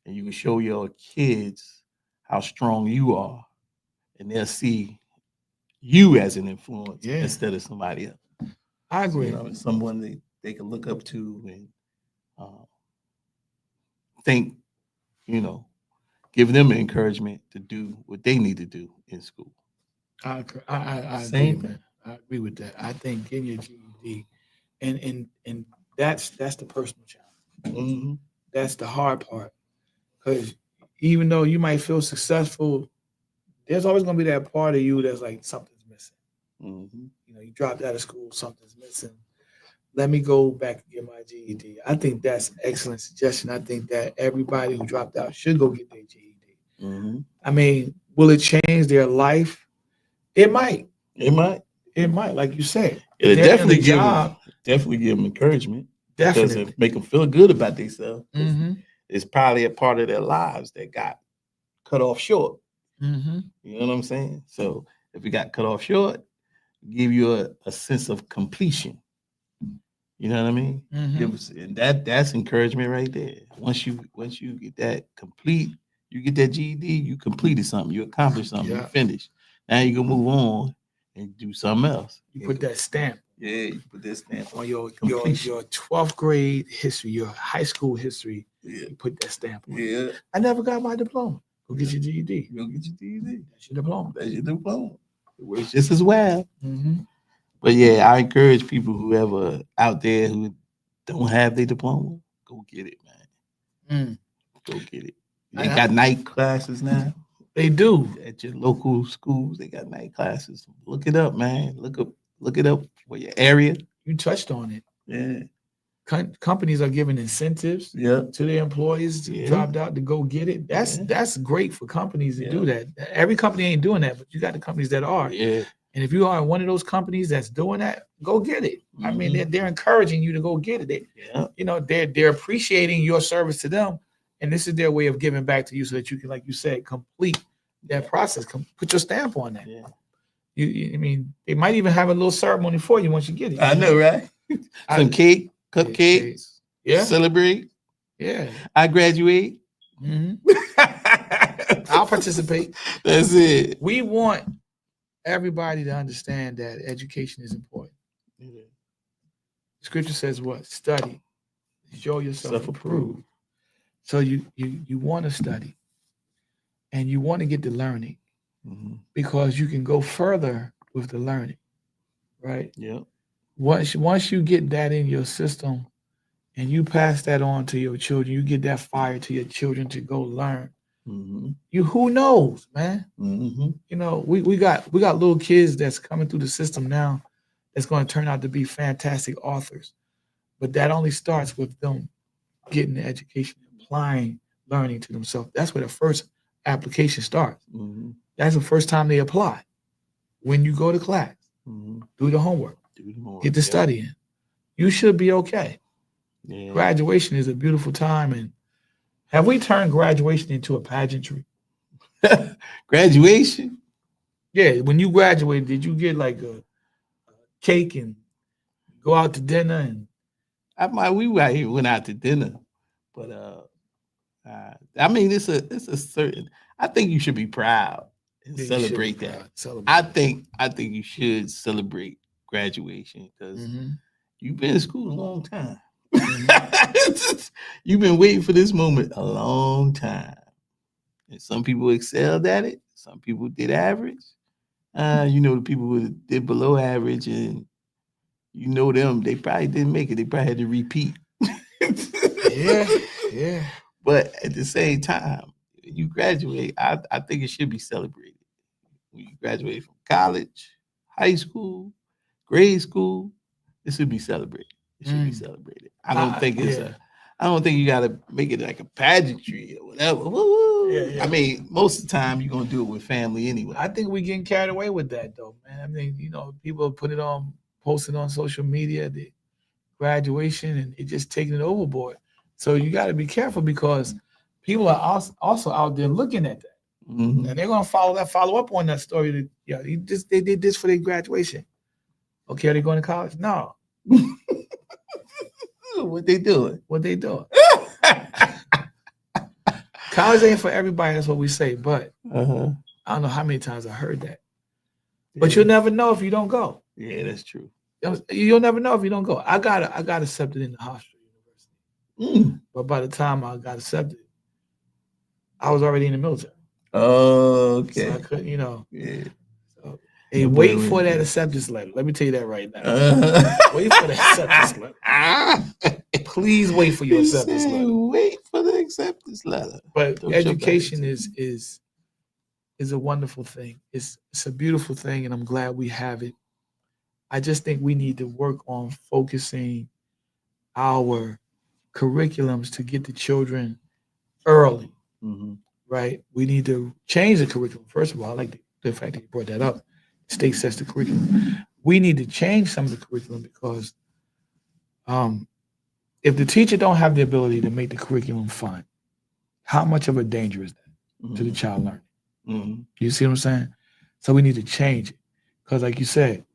And you can show your kids how strong you are, and they'll see you as an influence Yeah. instead of somebody else. I agree. You know, someone they can look up to and think, you know, give them encouragement to do what they need to do in school. I agree, Same thing. man. I agree with that. I think getting your GED, and that's the personal challenge. Mm-hmm. That's the hard part, because even though you might feel successful, there's always going to be that part of you that's like something's missing. Mm-hmm. You know, you dropped out of school, something's missing. Let me go back and get my GED. I think that's an excellent suggestion. I think that everybody who dropped out should go get their GED. Mm-hmm. I mean, will it change their life? It might. It might. It might, like you said. It'll They're in definitely the give job. definitely give them encouragement. Because Definitely. it make them feel good about themselves. Mm-hmm. It's probably a part of their lives that got cut off short. Mm-hmm. You know what I'm saying? So if it got cut off short, give you a sense of completion. You know what I mean? Mm-hmm. And that's encouragement right there. Once you get that complete, you get that GED, you completed something, you accomplished something, Yeah. you finished. Now you can move on and do something else. You put that stamp Yeah, you put that stamp on your completion. 12th grade history, your high school history. Yeah. You put that stamp on it. Yeah. I never got my diploma. Go get your GED. Go get your GED. That's your diploma. That's your diploma. It works just as well. Mm-hmm. But yeah, I encourage people whoever out there who don't have their diploma, go get it, man. Go get it. They got night classes now. They do. At your local schools, they got night classes. Look it up, man. Look it up for your area. You touched on it. Yeah. Companies are giving incentives Yeah. to their employees who dropped out to go get it. That's great for companies to do that. Every company ain't doing that, but you got the companies that are. Yeah. And if you are one of those companies that's doing that, go get it. I mean, they're encouraging you to go get it. You know, they're appreciating your service to them, and this is their way of giving back to you so that you can, like you said, complete that process. Put your stamp on that. Yeah. I mean, they might even have a little ceremony for you once you get it. I know, right? Some cake, cupcakes. Yeah. Celebrate. Yeah. I graduate. Mm-hmm. I'll participate. That's it. We want everybody to understand that education is important. Yeah. Scripture says what? Study. Show yourself approved. So you want to study and you want to get the learning because you can go further with the learning, right? Yeah. Once you get that in your system and you pass that on to your children, you get that fire to your children to go learn. You who knows, man? You know, we got little kids that's coming through the system now that's going to turn out to be fantastic authors. But that only starts with them getting the education, applying learning to themselves. That's where the first application starts. That's the first time they apply. When you go to class, do the homework, get the studying. You should be okay. Yeah. Graduation is a beautiful time. And have we turned graduation into a pageantry? Graduation? Yeah. When you graduated, did you get like a cake and go out to dinner? And we went out to dinner, but I mean, it's a certain. I think you should be proud and celebrate that. I think you should celebrate graduation because you've been in school a long time. You've been waiting for this moment a long time, and some people excelled at it. Some people did average. You know, the people who did below average, and you know them, they probably didn't make it. They probably had to repeat. Yeah. But at the same time, when you graduate, I think it should be celebrated. When you graduate from college, high school, grade school, it should be celebrated. It should be celebrated. I don't think I don't think you gotta make it like a pageantry or whatever. Yeah. I mean, most of the time you're gonna do it with family anyway. I think we're getting carried away with that though, man. I mean, you know, people put it on, posting on social media, the graduation, and it just taking it overboard. So you got to be careful because people are also out there looking at that, and they're gonna follow up on that story. That they did this for their graduation. Okay, are they going to college? No. What they doing? What they doing? College ain't for everybody. That's what we say. But Uh-huh. I don't know how many times I heard that. But you'll never know if you don't go. Yeah, that's true. You'll never know if you don't go. I got accepted into Hofstra University. Mm. But by the time I got accepted, I was already in the military. Okay. So I couldn't, Yeah. So, hey, wait for that acceptance letter. Let me tell you that right now. Wait for the acceptance letter. Please wait for your acceptance letter. Wait for the acceptance letter. But Don't education is a wonderful thing. It's a beautiful thing, and I'm glad we have it. I just think we need to work on focusing our curriculums to get the children early, Mm-hmm. right? We need to change the curriculum. First of all, I like the fact that you brought that up. The state sets the curriculum. We need to change some of the curriculum because if the teacher don't have the ability to make the curriculum fun, how much of a danger is that to the child learning? Mm-hmm. You see what I'm saying? So we need to change it because, like you said,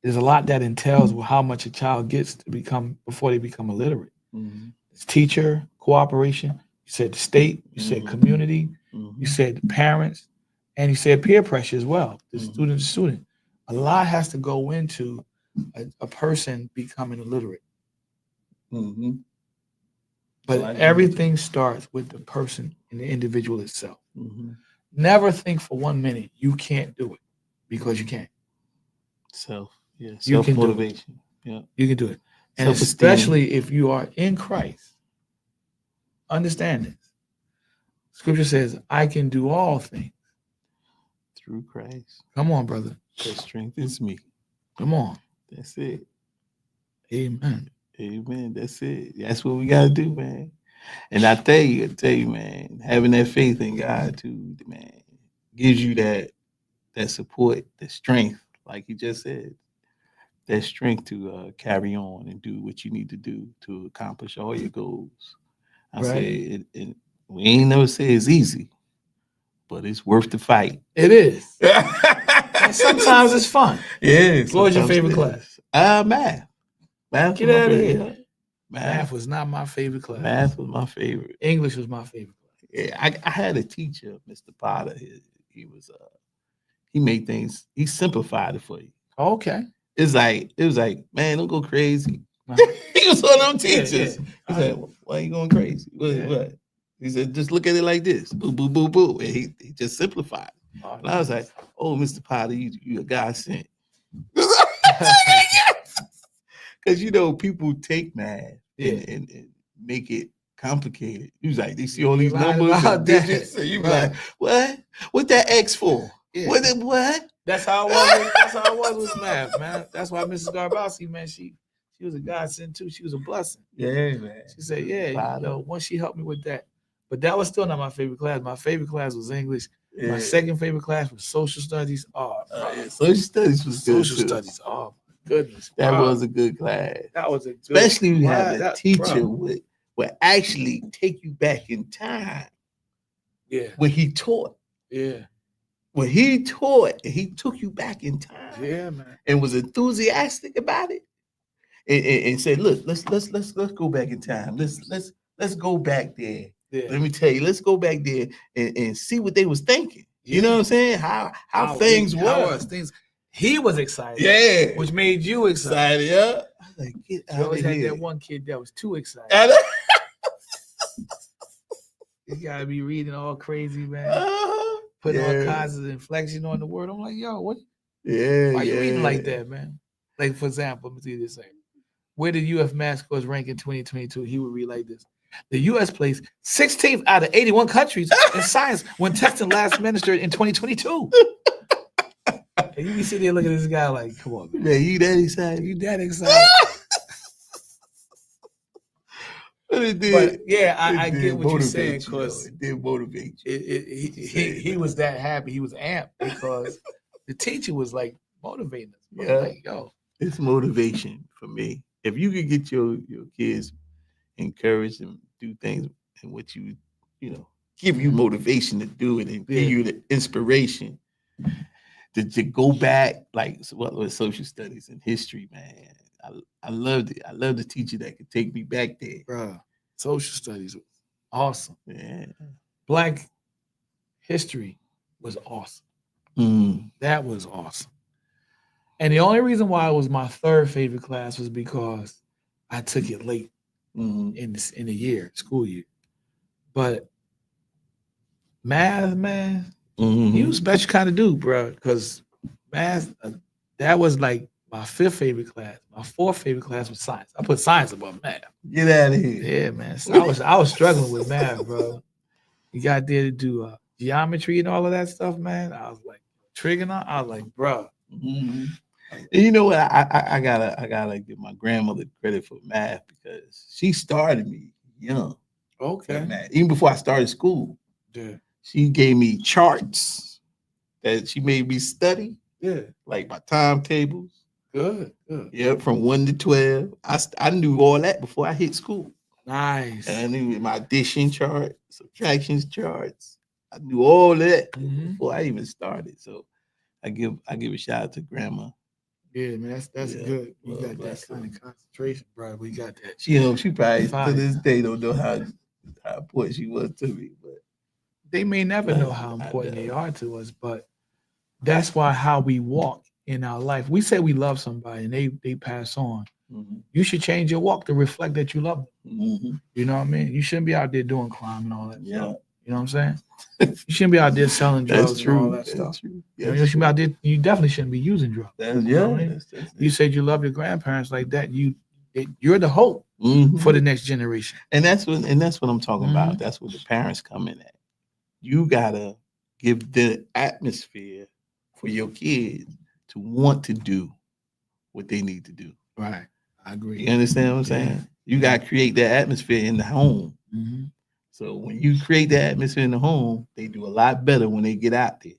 there's a lot that entails with how much a child gets to become before they become illiterate. Mm-hmm. It's teacher cooperation. You said the state. You said community. Mm-hmm. You said the parents, and you said peer pressure as well. The Mhm. student to student. A lot has to go into a person becoming illiterate. Mm-hmm. But Like everything starts with the person and the individual itself. Mm-hmm. Never think for 1 minute you can't do it because you can't. You can do it. Self-motivation. Yeah. You can do it. And Self-esteem. especially if you are in Christ, understand this. Scripture says, I can do all things. Through Christ. Come on, brother. That strengthens me. Come on. That's it. Amen. Amen. That's it. That's what we gotta do, man. And I tell you, man, having that faith in God too, man, gives you that support, the strength, like you just said, that strength to carry on and do what you need to do to accomplish all your goals. I Right. say we ain't never say it's easy, but it's worth the fight. It is. And sometimes it's fun. Yeah. What was your favorite class? Math. Math. Get was my out of favorite. here. Math Math. was not my favorite class. Math was my favorite. English was my favorite class. Yeah, I had a teacher, Mr. Potter. He was he made things. He simplified it for you. Okay. It was like, man, don't go crazy. Uh-huh. He was one of them teachers. Yeah. He said, why are you going crazy? What? He said, just look at it like this. Boo, boo, boo, boo. And he just simplified. Oh, And I was like, oh, Mr. Potter, you a godsend. Because, people take math and make it complicated. He was like, they see all these Right numbers about and that. digits. And you be Right. like, what? What that X for? Yeah. What? That's how it was with math, man. That's why Mrs. Garbowski, man, she was a godsend too. She was a blessing. Yeah, man. She said, yeah, Potter. once she helped me with that. But that was still not my favorite class. My favorite class was English. Yeah. My second favorite class was social studies. Oh, Yeah, social studies was good. social too. studies. Oh my goodness. That bro. was a good class. That was a good Especially when you class. have a That- teacher bro. would actually take you back in time Yeah. when he taught. Yeah. When he taught, he took you back in time Yeah, man. and was enthusiastic about it. And said, look, let's go back in time. Let's go back there. Yeah. Let me tell you, let's go back there and see what they was thinking. You Yeah. know what I'm saying? How things were. He was excited. Yeah. Which made you excited. Excited, yeah. I was like, get You out always of had here. that one kid that was too excited. And- You gotta be reading all crazy, man. Uh-huh. Putting all Yeah. kinds of inflection on the word. I'm like, yo, what? Yeah. Why you reading like that, man? Like, for example, let me see this thing. Where did UF math scores rank in 2022? He would read like this. The U.S. placed 16th out of 81 countries in science when testing last administered in 2022. And you be sitting there looking at this guy like, come on, man. Man, you that excited? You that excited? But it did. But yeah, I it get did what you're motivate saying you, because though. It did motivate you. he was that happy. He was amped because the teacher was like motivating us. Bro. Yeah. Like, yo, It's motivation for me. If you could get your kids encouraged and do things and what you give you motivation to do it and give you the inspiration to go back, like what was social studies and history, man. I loved it. I love the teacher that could take me back there. bro, social studies. awesome. Yeah. Black history was awesome. Mm. That was awesome. And the only reason why it was my third favorite class was because I took it late Mm. in the year, school year. But math, man, you was bet you kind of do, bro. Because math, that was like my fifth favorite class. My fourth favorite class was science. I put science above math. Get out of here. Yeah, man. So I was struggling with math, bro. You got there to do geometry and all of that stuff, man. I was like trigonometry. I was like, bro. Mhm. And you know what? I gotta give my grandmother credit for math because she started me young at Okay. math. Even before I started school, Yeah. she gave me charts that she made me study, Yeah. like my timetables. Good. Good. Yeah, from 1 to 12. I knew all that before I hit school. Nice. And I knew my addition chart, subtractions charts. I knew all that Mhm. before I even started. So I give a shout out to grandma. Yeah, man. That's Yeah, good. You Lord got that bless her. kind of concentration, bro. We got that. She probably Fire. to this day don't know how important she was to me. But They may never know how important they are to us, but that's why how we walk in our life. We say we love somebody and they pass on. Mhm, You should change your walk to reflect that you love them. mhm. You know what I mean? You shouldn't be out there doing crime and all that Yeah, stuff. You know what I'm saying? You shouldn't be out there selling that's drugs and all true. that That's stuff. true. You know, That's you should be true. out there. You definitely shouldn't be using drugs. That's, You know yeah, what I mean? that's You said you love your grandparents like that. You're the hope Mhm. for the next generation. And that's what I'm talking about. Mhm. That's what the parents come in at. You gotta give the atmosphere for your kids to want to do what they need to do. Right. I agree. You understand what I'm Yeah. saying? You gotta create that atmosphere in the home. Mhm. So when you create that atmosphere in the home, they do a lot better when they get out there.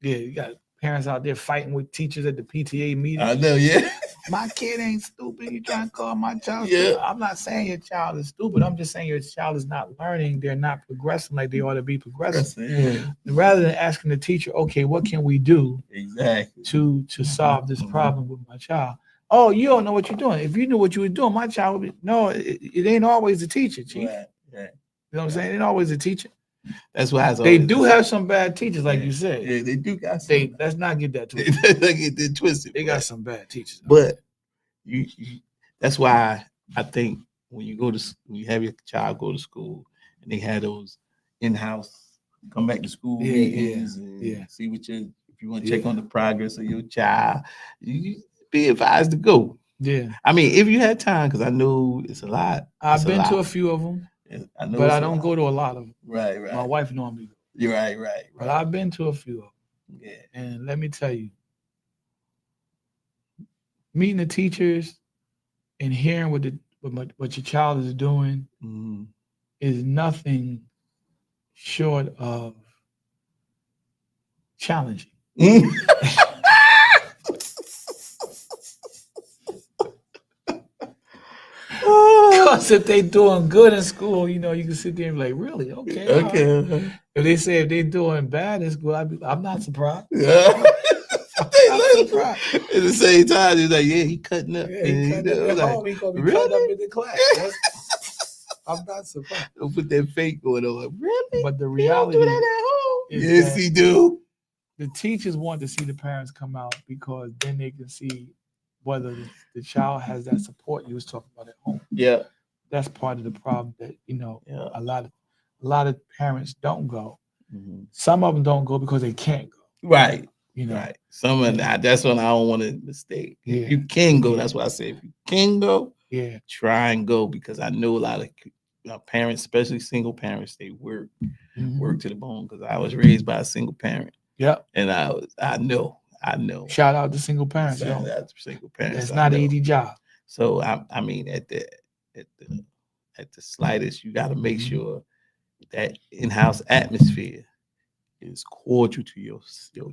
Yeah, you got parents out there fighting with teachers at the PTA meeting. I know, yeah. My kid ain't stupid. You trying to call my child Yeah. stupid? I'm not saying your child is stupid. I'm just saying your child is not learning. They're not progressing like they ought to be progressing. Yeah, Rather than asking the teacher, okay, what can we do exactly. to solve this problem with my child? Oh, you don't know what you're doing. If you knew what you were doing, my child would be no. It ain't always the teacher, chief. Right, right. You know what I'm saying? It ain't always the teacher. That's why They do have some bad teachers, like you said. Yeah, they do got some. They let's not get that twisted. They get that twisted. They got some bad teachers. But you that's why I think when you have your child go to school and they have those in-house come back to school Yeah, meetings and yeah. see what if you want to check Yeah. on the progress of your child, you be advised to go. Yeah, I mean, if you had time, because I know it's a lot. I've It's been to a lot. few of them, I know but it's I a don't lot. go to a lot of them. Right, My right. wife normally goes, You're right. but I've been to a few of them. Yeah. And let me tell you, meeting the teachers and hearing what your child is doing Mhm. is nothing short of challenging. Because if they doing good in school, you can sit there and be like, really? Okay. all right. Okay. If they're doing bad in school, I'm not surprised. Yeah. I'm not surprised. At the same time, he's like, yeah, he cutting up. Yeah, he And, cutting up at like, home. He gonna be really? cutting up in the class. I'm not surprised. Don't put that fake going on. Really? But the He don't do reality that at home. is Yes, that he do. the teachers want to see the parents come out because then they can see whether the child has that support you was talking about at home. Yeah. That's part of the problem that Yeah. a lot of parents don't go. Mhm. Some of them don't go because they can't go. Right. You know, Right. Some of that. That's what I don't want to mistake. Yeah. If you can go, that's why I say if you can go, yeah, try and go because I know a lot of parents, especially single parents, they work to the bone because I was raised by a single parent. Yep. And I know. Shout out to single parents. Shout Yo. out to single parents. It's I not an know. easy job. So I mean at the slightest, you got to make sure that in-house atmosphere is cordial to your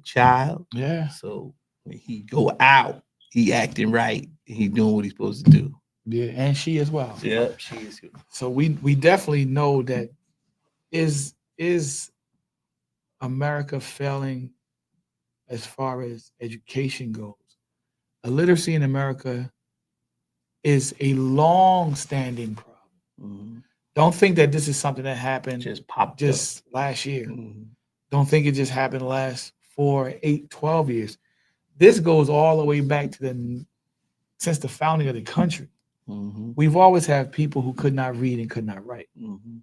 child. Yeah. So when he go out, he acting right. He doing what he's supposed to do. Yeah, and she as well. Yep, she is good. So we definitely know that is America failing as far as education goes. Illiteracy in America is a long-standing problem. Mhm. Don't think that this is something that happened Just popped just last year. up. Mhm. Don't think it just happened the last 4, 8, 12 years. This goes all the way back to since the founding of the country. Mhm. We've always had people who could not read and could not write. Mhm.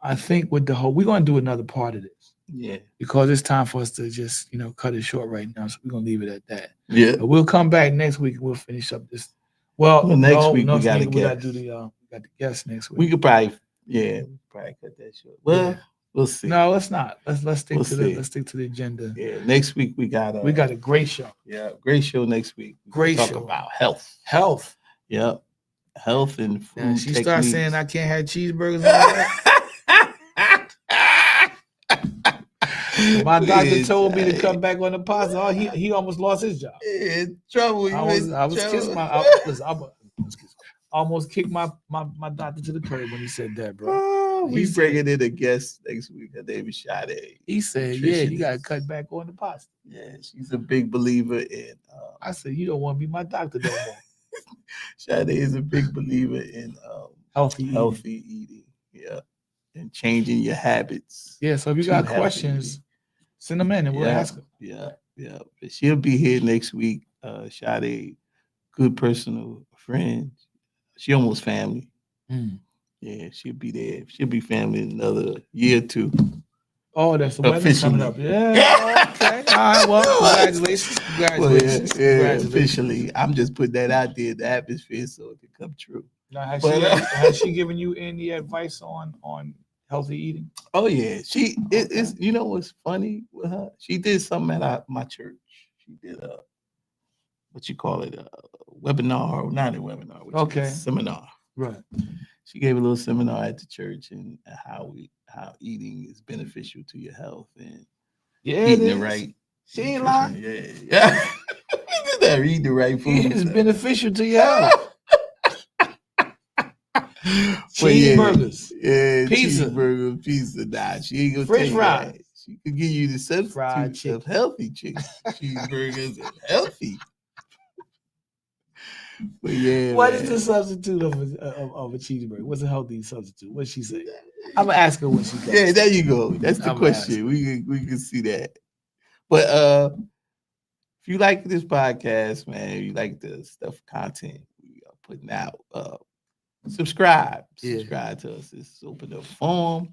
I think with the whole, we're going to do another part of this Yeah. because it's time for us to just, cut it short right now. So we're going to leave it at that. Yeah. But we'll come back next week and we'll finish up this. Well, Next no, week no, we got a we got to guest. do we got the guest next week. We could probably, probably cut that short. Well, Yeah. we'll see. No, let's not. Let's stick We'll to see. let's stick to the agenda. Yeah. Next week we got a great show. Yeah, great show next week. We Great talk show. about health. Health. Yep. Health and food. Yeah, she starts saying I can't have cheeseburgers. And all that. My doctor told me to cut back on the pasta. Oh, he almost lost his job. In trouble. I was kissing almost kicked my doctor to the curb when he said that, bro. Oh, He we said- bringing in a guest next week. Her name is Sade. He said, "Yeah, you gotta Nutritionist. cut back on the pasta." Yeah, she's a big believer in. I said, "You don't want to be my doctor no more." Sade is a big believer in Healthy eating. healthy eating. Yeah, and changing your habits. Yeah. So if you to got healthy questions, eating. send them in and we'll Yeah. ask them. Yeah, yeah. But she'll be here next week. Sade, good personal friend. She almost family. Yeah, she'll be there. She'll be family in another year or two. Oh, that's the weather coming up. Officially. Yeah. Okay. All right. Well, congratulations. Well, Congratulations. yeah, Congratulations. officially. I'm just putting that out there in the atmosphere so it can come true. Now, has But, has she given you any advice on healthy eating? Oh yeah, it's you know what's funny with her? She did something at my church. She did a what you call it, a webinar, not a webinar, which is Okay. a seminar. Right. She gave a little seminar at the church and how eating is beneficial to your health and Yeah, eating the right. She ain't nutrition. lying. Yeah. Look at that, eating the right food. It's beneficial to your health. But yeah, Cheeseburgers. yeah, Pizza. cheeseburger, pizza. Nah, she ain't gonna French tell you fries. that. She could give you the Fried substitute chicken. of healthy chicken, cheeseburgers, and healthy. But yeah, What man. is the substitute of a cheeseburger? What's a healthy substitute? What's she say? I'm gonna ask her when she comes. Yeah, there you go. That's the I'm question. We can see that. But if you like this podcast, man, you like the stuff content we are putting out, subscribe. Yeah. Subscribe to us. It's open up form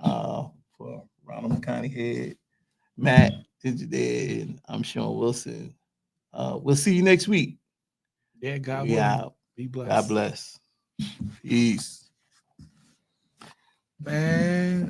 for Ronald McConaughey Head, Matt Digiday, and I'm Sean Wilson. We'll see you next week. Yeah, God We willing. out. Be blessed. God bless. Peace. Man.